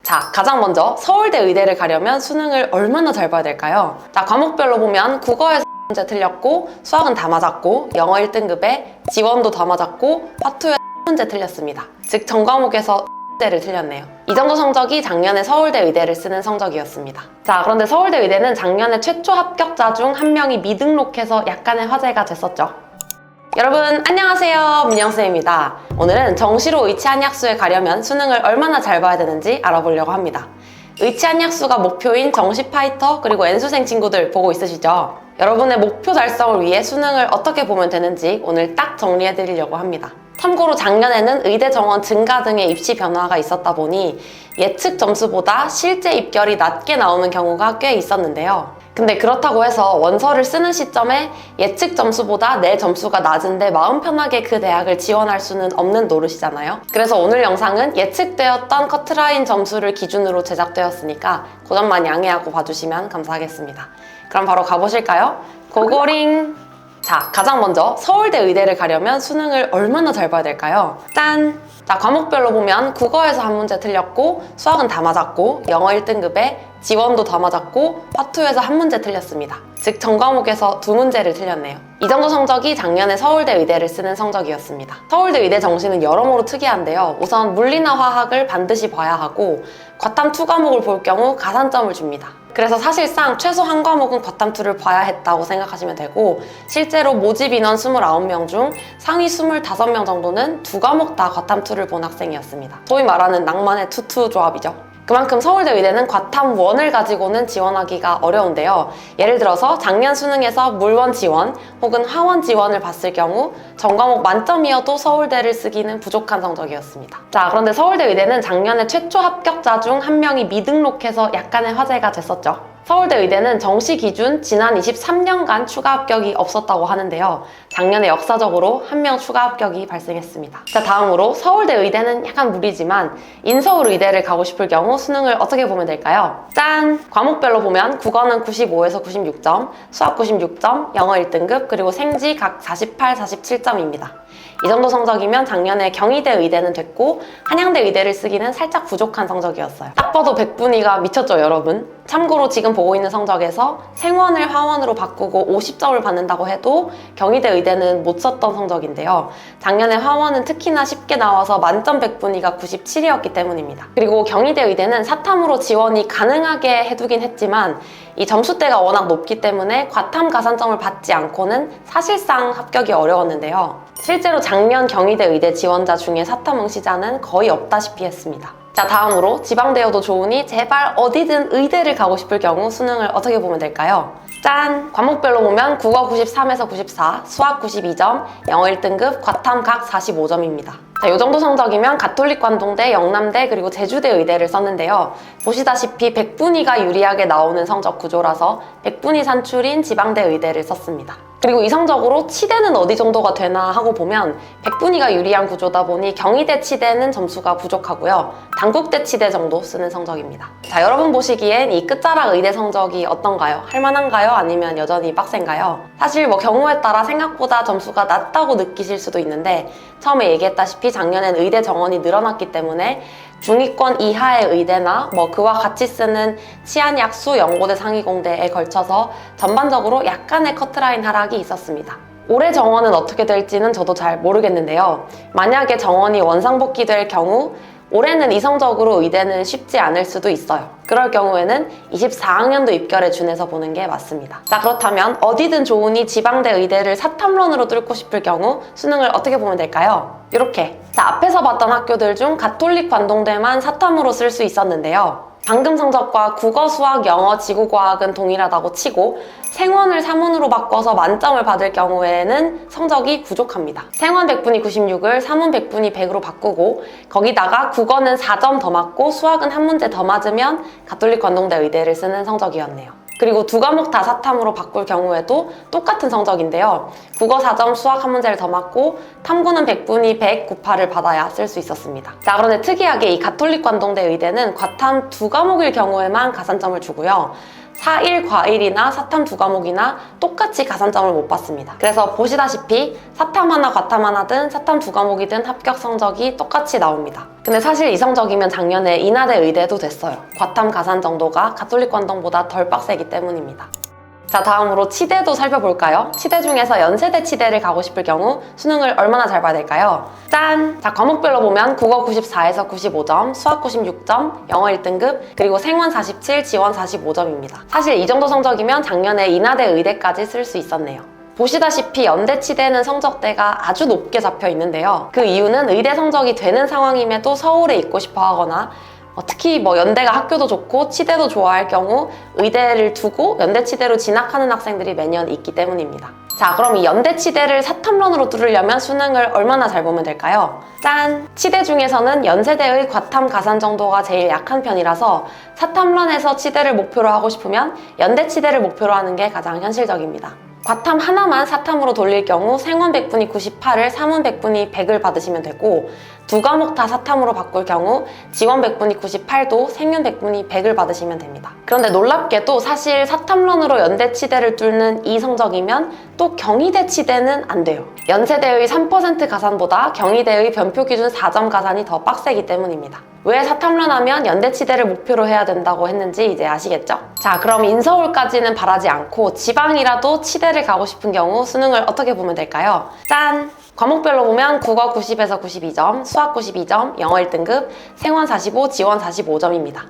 자, 가장 먼저 서울대 의대를 가려면 수능을 얼마나 잘 봐야 될까요? 자, 과목별로 보면 국어에서 문제 틀렸고, 수학은 다 맞았고, 영어 1등급에 지원도 다 맞았고, 화투에 문제 틀렸습니다. 즉 전과목에서 문제를 틀렸네요. 이 정도 성적이 작년에 서울대 의대를 쓰는 성적이었습니다. 자, 그런데 서울대 의대는 작년에 최초 합격자 중 한 명이 미등록해서 약간의 화제가 됐었죠. 여러분 안녕하세요, 민영쌤입니다. 오늘은 정시로 의치한약수에 가려면 수능을 얼마나 잘 봐야 되는지 알아보려고 합니다. 의치한약수가 목표인 정시 파이터 그리고 N수생 친구들 보고 있으시죠? 여러분의 목표 달성을 위해 수능을 어떻게 보면 되는지 오늘 딱 정리해드리려고 합니다. 참고로 작년에는 의대 정원 증가 등의 입시 변화가 있었다 보니 예측 점수보다 실제 입결이 낮게 나오는 경우가 꽤 있었는데요. 근데 그렇다고 해서 원서를 쓰는 시점에 예측 점수보다 내 점수가 낮은데 마음 편하게 그 대학을 지원할 수는 없는 노릇이잖아요. 그래서 오늘 영상은 예측되었던 커트라인 점수를 기준으로 제작되었으니까 그 점만 양해하고 봐주시면 감사하겠습니다. 그럼 바로 가보실까요? 고고링! 자, 가장 먼저 서울대 의대를 가려면 수능을 얼마나 잘 봐야 될까요? 짠! 자, 과목별로 보면 국어에서 한 문제 틀렸고, 수학은 다 맞았고, 영어 1등급에 지원도 다 맞았고, 화투에서 한 문제 틀렸습니다. 즉 전과목에서 두 문제를 틀렸네요. 이 정도 성적이 작년에 서울대 의대를 쓰는 성적이었습니다. 서울대 의대 정시는 여러모로 특이한데요. 우선 물리나 화학을 반드시 봐야 하고, 과탐 2 과목을 볼 경우 가산점을 줍니다. 그래서 사실상 최소 한 과목은 과탐 2를 봐야 했다고 생각하시면 되고, 실제로 모집 인원 29명 중 상위 25명 정도는 두 과목 다 과탐 2를 본 학생이었습니다. 소위 말하는 낭만의 투투 조합이죠. 그만큼 서울대 의대는 과탐 1을 가지고는 지원하기가 어려운데요. 예를 들어서 작년 수능에서 물원 지원 혹은 하원 지원을 봤을 경우 전과목 만점이어도 서울대를 쓰기는 부족한 성적이었습니다. 자, 그런데 서울대 의대는 작년에 최초 합격자 중 한 명이 미등록해서 약간의 화제가 됐었죠. 서울대 의대는 정시 기준 지난 23년간 추가 합격이 없었다고 하는데요. 작년에 역사적으로 한 명 추가 합격이 발생했습니다. 자, 다음으로 서울대 의대는 약간 무리지만 인서울 의대를 가고 싶을 경우 수능을 어떻게 보면 될까요? 짠! 과목별로 보면 국어는 95에서 96점, 수학 96점, 영어 1등급, 그리고 생지 각 48, 47점입니다. 이 정도 성적이면 작년에 경희대 의대는 됐고 한양대 의대를 쓰기는 살짝 부족한 성적이었어요. 딱 봐도 백분위가 미쳤죠, 여러분? 참고로 지금 보고 있는 성적에서 생원을 화원으로 바꾸고 50점을 받는다고 해도 경희대 의대는 못 썼던 성적인데요. 작년에 화원은 특히나 쉽게 나와서 만점 백분위가 97이었기 때문입니다. 그리고 경희대 의대는 사탐으로 지원이 가능하게 해두긴 했지만 이 점수대가 워낙 높기 때문에 과탐 가산점을 받지 않고는 사실상 합격이 어려웠는데요. 실제로 작년 경희대 의대 지원자 중에 사탐 응시자는 거의 없다시피 했습니다. 자, 다음으로 지방대여도 좋으니 제발 어디든 의대를 가고 싶을 경우 수능을 어떻게 보면 될까요? 짠! 과목별로 보면 국어 93에서 94, 수학 92점, 영어 1등급, 과탐 각 45점입니다. 자, 이 정도 성적이면 가톨릭 관동대, 영남대, 그리고 제주대 의대를 썼는데요. 보시다시피 백분위가 유리하게 나오는 성적 구조라서 백분위 산출인 지방대 의대를 썼습니다. 그리고 이 성적으로 치대는 어디 정도가 되나 하고 보면 백분위가 유리한 구조다 보니 경희대 치대는 점수가 부족하고요. 단국대 치대 정도 쓰는 성적입니다. 자, 여러분 보시기엔 이 끝자락 의대 성적이 어떤가요? 할만한가요? 아니면 여전히 빡센가요? 사실 뭐 경우에 따라 생각보다 점수가 낮다고 느끼실 수도 있는데 처음에 얘기했다시피 작년엔 의대 정원이 늘어났기 때문에 중위권 이하의 의대나 뭐 그와 같이 쓰는 치안약수, 연고대, 상위공대에 걸쳐서 전반적으로 약간의 커트라인 하락이 있었습니다. 올해 정원은 어떻게 될지는 저도 잘 모르겠는데요. 만약에 정원이 원상복귀 될 경우 올해는 이성적으로 의대는 쉽지 않을 수도 있어요. 그럴 경우에는 24학년도 입결에 준해서 보는 게 맞습니다. 자, 그렇다면 어디든 좋으니 지방대 의대를 사탐론으로 뚫고 싶을 경우 수능을 어떻게 보면 될까요? 이렇게. 자, 앞에서 봤던 학교들 중 가톨릭 관동대만 사탐으로 쓸 수 있었는데요. 방금 성적과 국어, 수학, 영어, 지구과학은 동일하다고 치고 생원을 사문으로 바꿔서 만점을 받을 경우에는 성적이 부족합니다. 생원 백분위 96을 사문 백분위 100으로 바꾸고 거기다가 국어는 4점 더 맞고 수학은 한 문제 더 맞으면 가톨릭 관동대 의대를 쓰는 성적이었네요. 그리고 두 과목 다 사탐으로 바꿀 경우에도 똑같은 성적인데요. 국어 4점, 수학 한 문제를 더 맞고 탐구는 백분위 100, 98을 받아야 쓸 수 있었습니다. 자, 그런데 특이하게 이 가톨릭 관동대 의대는 과탐 두 과목일 경우에만 가산점을 주고요. 4일 과일이나 사탐 2과목이나 똑같이 가산점을 못 받습니다. 그래서 보시다시피 사탐 하나 과탐 하나든 사탐 2과목이든 합격 성적이 똑같이 나옵니다. 근데 사실 이 성적이면 작년에 인하대 의대도 됐어요. 과탐 가산 정도가 가톨릭 관동보다 덜 빡세기 때문입니다. 자, 다음으로 치대도 살펴볼까요? 치대 중에서 연세대 치대를 가고 싶을 경우 수능을 얼마나 잘 봐야 될까요? 짠! 자, 과목별로 보면 국어 94에서 95점, 수학 96점, 영어 1등급, 그리고 생원 47, 지원 45점입니다. 사실 이 정도 성적이면 작년에 인하대 의대까지 쓸 수 있었네요. 보시다시피 연대 치대는 성적대가 아주 높게 잡혀 있는데요. 그 이유는 의대 성적이 되는 상황임에도 서울에 있고 싶어 하거나 특히 연대가 학교도 좋고 치대도 좋아할 경우 의대를 두고 연대 치대로 진학하는 학생들이 매년 있기 때문입니다. 자, 그럼 이 연대 치대를 사탐런으로 뚫으려면 수능을 얼마나 잘 보면 될까요? 짠! 치대 중에서는 연세대의 과탐 가산 정도가 제일 약한 편이라서 사탐런에서 치대를 목표로 하고 싶으면 연대 치대를 목표로 하는 게 가장 현실적입니다. 과탐 하나만 사탐으로 돌릴 경우 생원 100분이 98을, 사문 100분이 100을 받으시면 되고 2과목 다 사탐으로 바꿀 경우 지원 100분이 98도, 생윤 100분이 100을 받으시면 됩니다. 그런데 놀랍게도 사실 사탐런으로 연대 치대를 뚫는 이 성적이면 또 경희대 치대는 안 돼요. 연세대의 3% 가산보다 경희대의 변표 기준 4점 가산이 더 빡세기 때문입니다. 왜 사탐런 하면 연대 치대를 목표로 해야 된다고 했는지 이제 아시겠죠? 자, 그럼 인서울까지는 바라지 않고 지방이라도 치대를 가고 싶은 경우 수능을 어떻게 보면 될까요? 짠! 과목별로 보면 국어 90에서 92점, 수학 92점, 영어 1등급, 생원 45, 지원 45점입니다.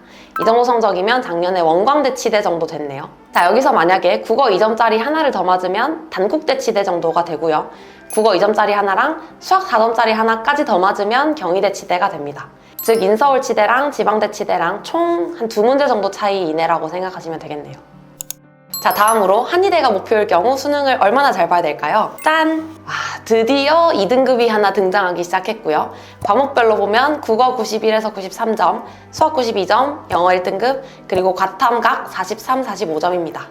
이 정도 성적이면 작년에 원광대 치대 정도 됐네요. 자, 여기서 만약에 국어 2점짜리 하나를 더 맞으면 단국대 치대 정도가 되고요. 국어 2점짜리 하나랑 수학 4점짜리 하나까지 더 맞으면 경희대 치대가 됩니다. 즉 인서울 치대랑 지방대 치대랑 총 한 2문제 정도 차이 이내라고 생각하시면 되겠네요. 자, 다음으로 한의대가 목표일 경우 수능을 얼마나 잘 봐야 될까요? 짠! 와, 드디어 2등급이 하나 등장하기 시작했고요. 과목별로 보면 국어 91에서 93점, 수학 92점, 영어 1등급, 그리고 과탐각 43, 45점입니다.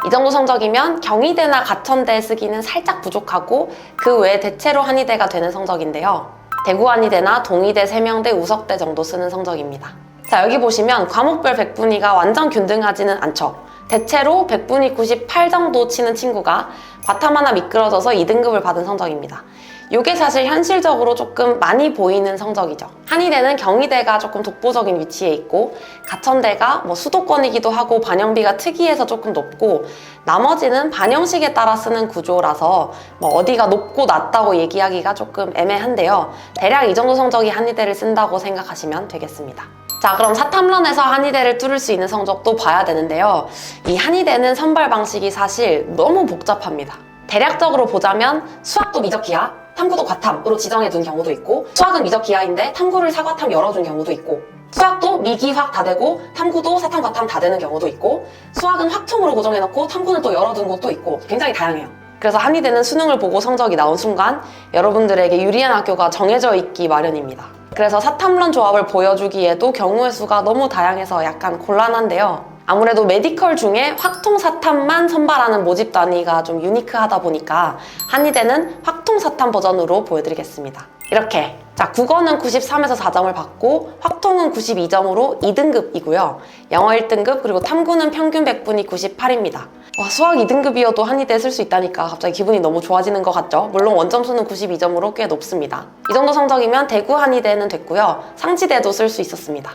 이 정도 성적이면 경희대나 가천대 쓰기는 살짝 부족하고 그 외에 대체로 한의대가 되는 성적인데요. 대구 한의대나 동의대, 세명대, 우석대 정도 쓰는 성적입니다. 자, 여기 보시면 과목별 100분위가 완전 균등하지는 않죠. 대체로 100분위 98 정도 치는 친구가 과탐 하나 미끄러져서 2등급을 받은 성적입니다. 이게 사실 현실적으로 조금 많이 보이는 성적이죠. 한의대는 경희대가 조금 독보적인 위치에 있고 가천대가 수도권이기도 하고 반영비가 특이해서 조금 높고 나머지는 반영식에 따라 쓰는 구조라서 어디가 높고 낮다고 얘기하기가 조금 애매한데요. 대략 이 정도 성적이 한의대를 쓴다고 생각하시면 되겠습니다. 자, 그럼 사탐런에서 한의대를 뚫을 수 있는 성적도 봐야 되는데요. 이 한의대는 선발 방식이 사실 너무 복잡합니다. 대략적으로 보자면 수학도 미적기하, 탐구도 과탐으로 지정해둔 경우도 있고 수학은 미적기하인데 탐구를 사과탐 열어준 경우도 있고 수학도 미기확 다 되고 탐구도 사탐 과탐 다 되는 경우도 있고 수학은 확통으로 고정해놓고 탐구는 또 열어둔 것도 있고 굉장히 다양해요. 그래서 한의대는 수능을 보고 성적이 나온 순간 여러분들에게 유리한 학교가 정해져 있기 마련입니다. 그래서 사탐런 조합을 보여주기에도 경우의 수가 너무 다양해서 약간 곤란한데요. 아무래도 메디컬 중에 확통 사탐만 선발하는 모집 단위가 좀 유니크하다 보니까 한의대는 확통 사탐 버전으로 보여드리겠습니다. 이렇게. 자, 국어는 93에서 4점을 받고 확통은 92점으로 2등급이고요. 영어 1등급 그리고 탐구는 평균 100분이 98입니다. 와, 수학 2등급이어도 한의대 쓸 수 있다니까 갑자기 기분이 너무 좋아지는 것 같죠? 물론 원점수는 92점으로 꽤 높습니다. 이 정도 성적이면 대구 한의대는 됐고요. 상지대도 쓸 수 있었습니다.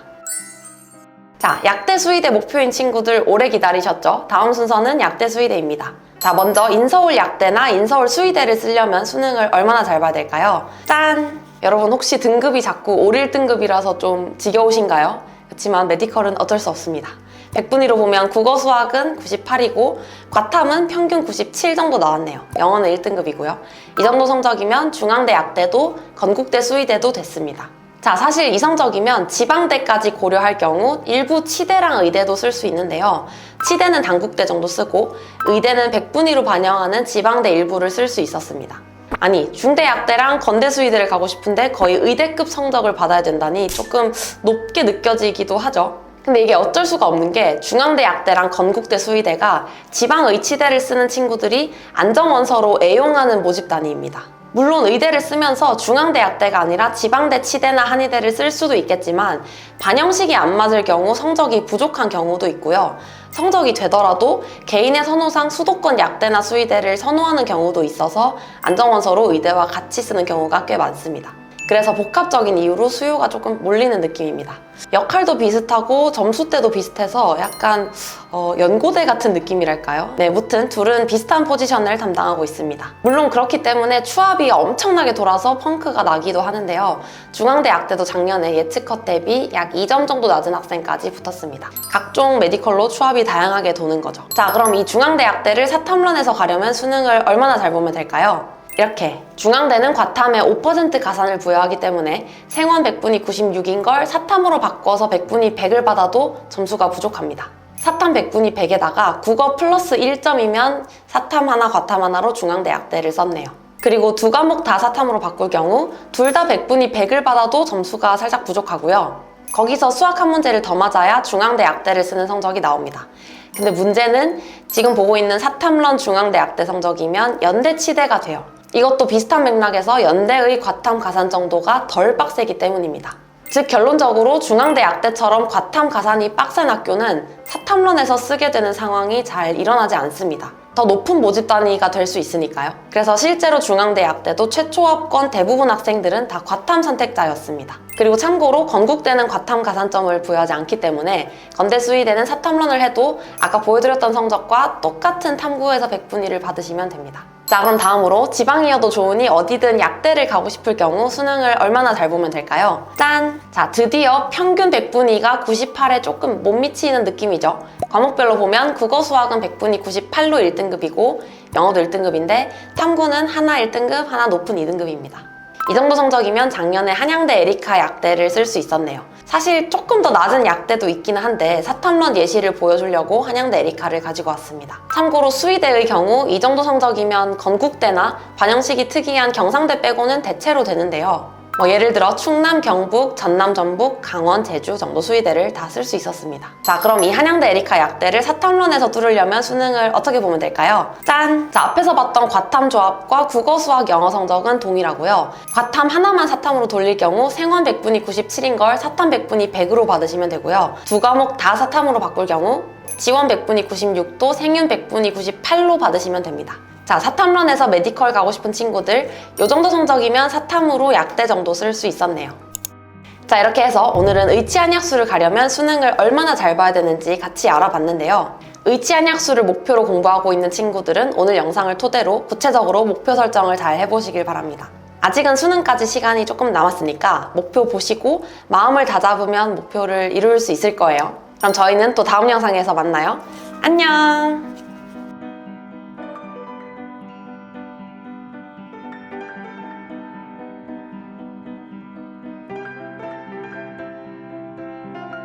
자, 약대 수의대 목표인 친구들 오래 기다리셨죠? 다음 순서는 약대 수의대입니다. 자, 먼저 인서울 약대나 인서울 수의대를 쓰려면 수능을 얼마나 잘 봐야 될까요? 짠! 여러분 혹시 등급이 자꾸 5, 1등급이라서 좀 지겨우신가요? 그렇지만 메디컬은 어쩔 수 없습니다. 100분위로 보면 국어 수학은 98이고 과탐은 평균 97 정도 나왔네요. 영어는 1등급이고요. 이 정도 성적이면 중앙대 약대도 건국대 수의대도 됐습니다. 자, 사실 이 성적이면 지방대까지 고려할 경우 일부 치대랑 의대도 쓸 수 있는데요. 치대는 단국대 정도 쓰고 의대는 100분위로 반영하는 지방대 일부를 쓸 수 있었습니다. 아니, 중대약대랑 건대수의대를 가고 싶은데 거의 의대급 성적을 받아야 된다니 조금 높게 느껴지기도 하죠. 근데 이게 어쩔 수가 없는 게 중앙대 약대랑 건국대 수의대가 지방의치대를 쓰는 친구들이 안정원서로 애용하는 모집 단위입니다. 물론 의대를 쓰면서 중앙대 약대가 아니라 지방대 치대나 한의대를 쓸 수도 있겠지만 반영식이 안 맞을 경우 성적이 부족한 경우도 있고요. 성적이 되더라도 개인의 선호상 수도권 약대나 수의대를 선호하는 경우도 있어서 안정원서로 의대와 같이 쓰는 경우가 꽤 많습니다. 그래서 복합적인 이유로 수요가 조금 몰리는 느낌입니다. 역할도 비슷하고 점수대도 비슷해서 약간 연고대 같은 느낌이랄까요? 네, 무튼 둘은 비슷한 포지션을 담당하고 있습니다. 물론 그렇기 때문에 추합이 엄청나게 돌아서 펑크가 나기도 하는데요. 중앙대 약대도 작년에 예측 컷 대비 약 2점 정도 낮은 학생까지 붙었습니다. 각종 메디컬로 추합이 다양하게 도는 거죠. 자, 그럼 이 중앙대 약대를 사탐론에서 가려면 수능을 얼마나 잘 보면 될까요? 이렇게 중앙대는 과탐에 5% 가산을 부여하기 때문에 생원 100분이 96인 걸 사탐으로 바꿔서 100분이 100을 받아도 점수가 부족합니다. 사탐 100분이 100에다가 국어 플러스 1점이면 사탐 하나 과탐 하나로 중앙대 약대를 썼네요. 그리고 두 과목 다 사탐으로 바꿀 경우 둘 다 100분이 100을 받아도 점수가 살짝 부족하고요. 거기서 수학 한 문제를 더 맞아야 중앙대 약대를 쓰는 성적이 나옵니다. 근데 문제는 지금 보고 있는 사탐런 중앙대 약대 성적이면 연대 치대가 돼요. 이것도 비슷한 맥락에서 연대의 과탐 가산 정도가 덜 빡세기 때문입니다. 즉 결론적으로 중앙대 약대처럼 과탐 가산이 빡센 학교는 사탐론에서 쓰게 되는 상황이 잘 일어나지 않습니다. 더 높은 모집 단위가 될 수 있으니까요. 그래서 실제로 중앙대 약대도 최초 합권 대부분 학생들은 다 과탐 선택자였습니다. 그리고 참고로 건국대는 과탐 가산점을 부여하지 않기 때문에 건대 수의대는 사탐론을 해도 아까 보여드렸던 성적과 똑같은 탐구에서 100분위를 받으시면 됩니다. 자, 그럼 다음으로 지방이어도 좋으니 어디든 약대를 가고 싶을 경우 수능을 얼마나 잘 보면 될까요? 짠! 자, 드디어 평균 100분위가 98에 조금 못 미치는 느낌이죠. 과목별로 보면 국어 수학은 100분위 98로 1등급이고 영어도 1등급인데 탐구는 하나 1등급, 하나 높은 2등급입니다. 이 정도 성적이면 작년에 한양대 에리카 약대를 쓸 수 있었네요. 사실 조금 더 낮은 약대도 있기는 한데 사탐론 예시를 보여주려고 한양대 에리카를 가지고 왔습니다. 참고로 수의대의 경우 이 정도 성적이면 건국대나 반영식이 특이한 경상대 빼고는 대체로 되는데요. 예를 들어 충남, 경북, 전남, 전북, 강원, 제주 정도 수의대를 다 쓸 수 있었습니다. 자, 그럼 이 한양대 에리카 약대를 사탐론에서 뚫으려면 수능을 어떻게 보면 될까요? 짠! 자, 앞에서 봤던 과탐 조합과 국어, 수학, 영어 성적은 동일하고요. 과탐 하나만 사탐으로 돌릴 경우 생원 100분이 97인 걸 사탐 100분이 100으로 받으시면 되고요. 두 과목 다 사탐으로 바꿀 경우 지원 100분이 96도 생윤 100분이 98로 받으시면 됩니다. 자, 사탐론에서 메디컬 가고 싶은 친구들 이 정도 성적이면 사탐으로 약대 정도 쓸 수 있었네요. 자, 이렇게 해서 오늘은 의치한약수를 가려면 수능을 얼마나 잘 봐야 되는지 같이 알아봤는데요. 의치한약수를 목표로 공부하고 있는 친구들은 오늘 영상을 토대로 구체적으로 목표 설정을 잘 해보시길 바랍니다. 아직은 수능까지 시간이 조금 남았으니까 목표 보시고 마음을 다잡으면 목표를 이룰 수 있을 거예요. 그럼 저희는 또 다음 영상에서 만나요. 안녕!